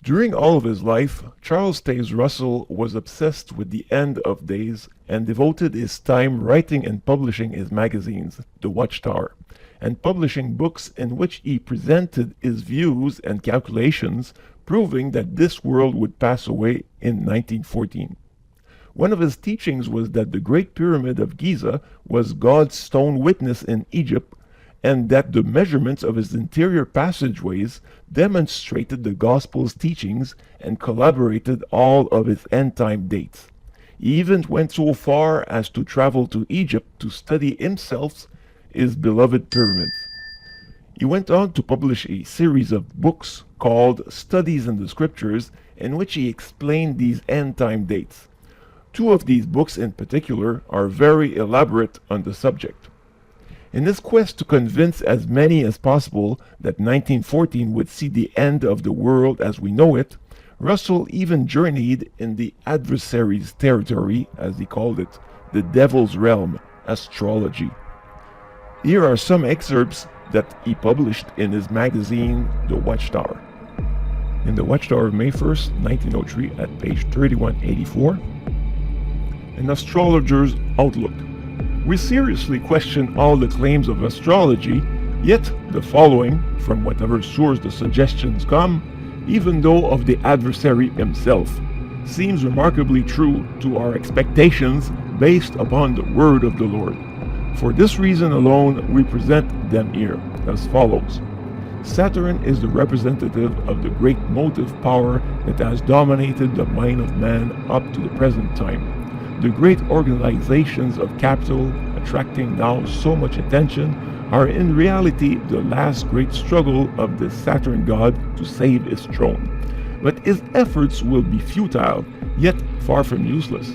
During all of his life, Charles Taze Russell was obsessed with the end of days and devoted his time writing and publishing his magazines, The Watchtower, and publishing books in which he presented his views and calculations, proving that this world would pass away in 1914. One of his teachings was that the Great Pyramid of Giza was God's stone witness in Egypt, and that the measurements of his interior passageways demonstrated the Gospel's teachings and corroborated all of his end-time dates. He even went so far as to travel to Egypt to study himself his beloved pyramids. He went on to publish a series of books called Studies in the Scriptures, in which he explained these end-time dates. Two of these books in particular are very elaborate on the subject. In his quest to convince as many as possible that 1914 would see the end of the world as we know it, Russell even journeyed in the adversary's territory, as he called it, the devil's realm, astrology. Here are some excerpts that he published in his magazine, The Watchtower. In The Watchtower, May 1st, 1903, at page 3184, An Astrologer's Outlook. We seriously question all the claims of astrology, yet the following, from whatever source the suggestions come, even though of the adversary himself, seems remarkably true to our expectations based upon the word of the Lord. For this reason alone, we present them here as follows. Saturn is the representative of the great motive power that has dominated the mind of man up to the present time. The great organizations of capital, attracting now so much attention, are in reality the last great struggle of the Saturn god to save his throne. But his efforts will be futile, yet far from useless,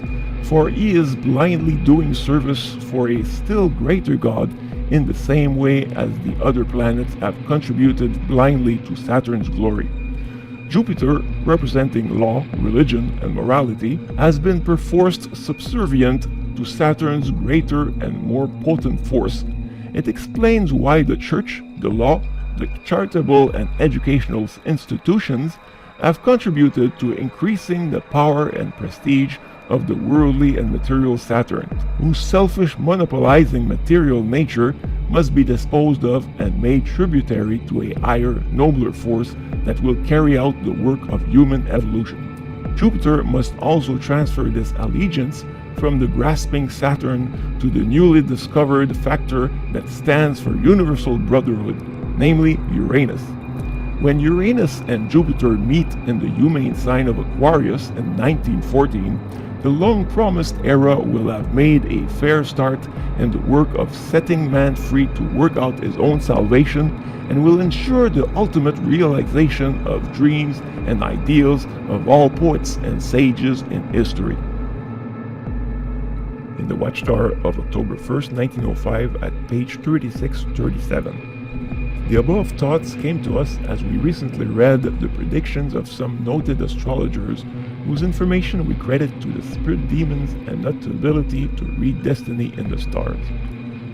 for he is blindly doing service for a still greater god in the same way as the other planets have contributed blindly to Saturn's glory. Jupiter, representing law, religion, and morality, has been perforce subservient to Saturn's greater and more potent force. It explains why the church, the law, the charitable and educational institutions have contributed to increasing the power and prestige of the worldly and material Saturn, whose selfish monopolizing material nature must be disposed of and made tributary to a higher, nobler force that will carry out the work of human evolution. Jupiter must also transfer this allegiance from the grasping Saturn to the newly discovered factor that stands for universal brotherhood, namely Uranus. When Uranus and Jupiter meet in the humane sign of Aquarius in 1914, the long-promised era will have made a fair start in the work of setting man free to work out his own salvation, and will ensure the ultimate realization of dreams and ideals of all poets and sages in history. In The Watchtower of October 1st, 1905, at page 36-37. The above thoughts came to us as we recently read the predictions of some noted astrologers whose information we credit to the spirit demons and not to the ability to read destiny in the stars.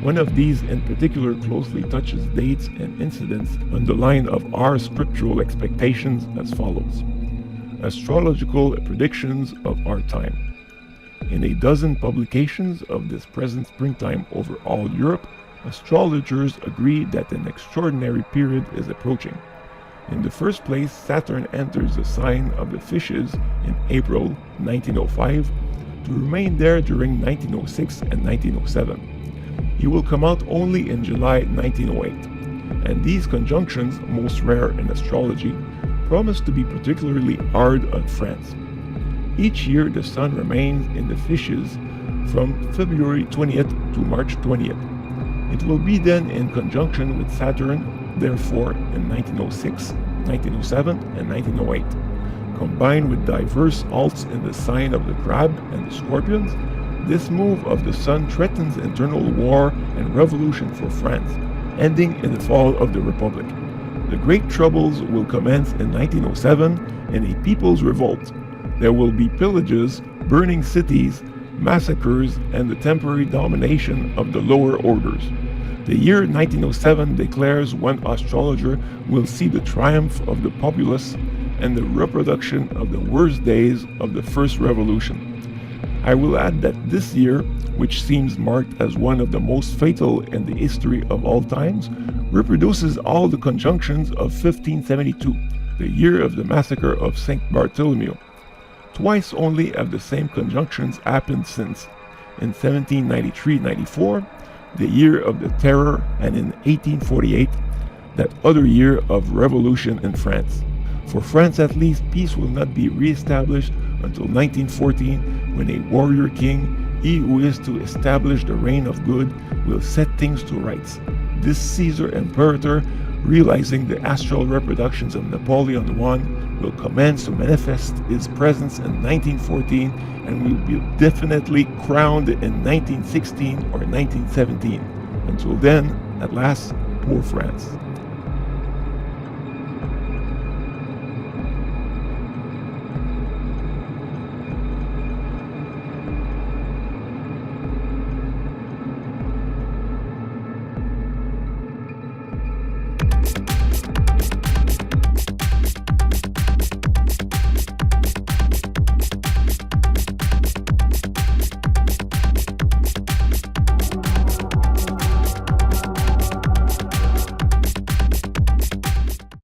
One of these in particular closely touches dates and incidents on the line of our scriptural expectations as follows. Astrological predictions of our time. In a dozen publications of this present springtime over all Europe, astrologers agree that an extraordinary period is approaching. In the first place, Saturn enters the sign of the Fishes in April 1905 to remain there during 1906 and 1907. He will come out only in July 1908, and these conjunctions, most rare in astrology, promise to be particularly hard on France. Each year the Sun remains in the Fishes from February 20th to March 20th. It will be then in conjunction with Saturn, therefore, in 1906, 1907, and 1908. Combined with diverse halts in the sign of the Crab and the Scorpions, this move of the Sun threatens internal war and revolution for France, ending in the fall of the Republic. The Great Troubles will commence in 1907 in a people's revolt. There will be pillages, burning cities, massacres, and the temporary domination of the lower orders. The year 1907 declares when astrologer will see the triumph of the populace and the reproduction of the worst days of the First Revolution. I will add that this year, which seems marked as one of the most fatal in the history of all times, reproduces all the conjunctions of 1572, the year of the massacre of St. Bartholomew. Twice only have the same conjunctions happened since, in 1793-94, the year of the Terror, and in 1848, that other year of revolution in France. For France at least, peace will not be re-established until 1914, when a warrior king, he who is to establish the reign of good, will set things to rights. This Caesar Imperator, realizing the astral reproductions of Napoleon I, will commence to manifest his presence in 1914 and will be definitely crowned in 1916 or 1917. Until then, at last, poor France.